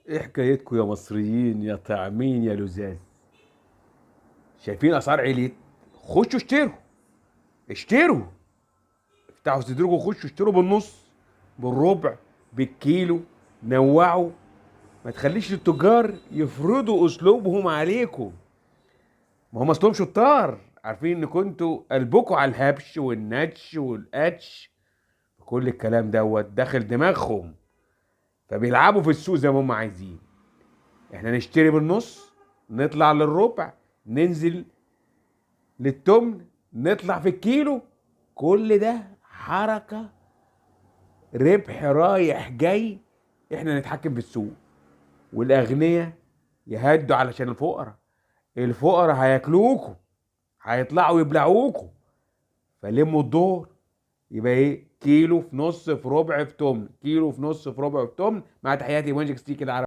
ايه حكايتكم يا مصريين يا طعمين يا لزاز؟ شايفين اسعار عليت؟ خشوا اشتروا، اشتروا، افتحوا صدركم وخشوا اشتروا بالنص، بالربع، بالكيلو. نوعوا، ما تخليش التجار يفرضوا اسلوبهم عليكم. ما هم اصلهم شطار، عارفين ان كنتوا قلبكم على الهبش والنتش والقتش، كل الكلام دوت داخل دماغهم، فبيلعبوا في السوق زي ما هم عايزين. احنا نشتري بالنص، نطلع للربع، ننزل للتمن، نطلع في الكيلو. كل ده حركة ربح رايح جاي. احنا نتحكم في السوق، والاغنياء يهدوا علشان الفقراء. الفقراء هياكلوكوا، هيطلعوا يبلعوكوا، فلموا الدور. يبقى ايه؟ كيلو في نص في ربع في تمن، كيلو في نص في ربع في تمن. مع تحياتي ماجيك ستيك العربي.